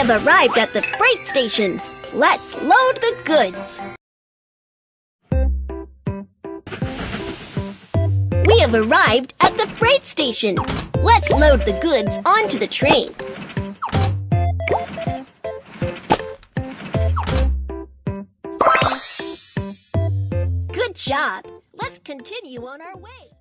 have arrived at the freight station. Let's load the goods. We have arrived at the freight station. Let's load the goods onto the train. Good job. Let's continue on our way.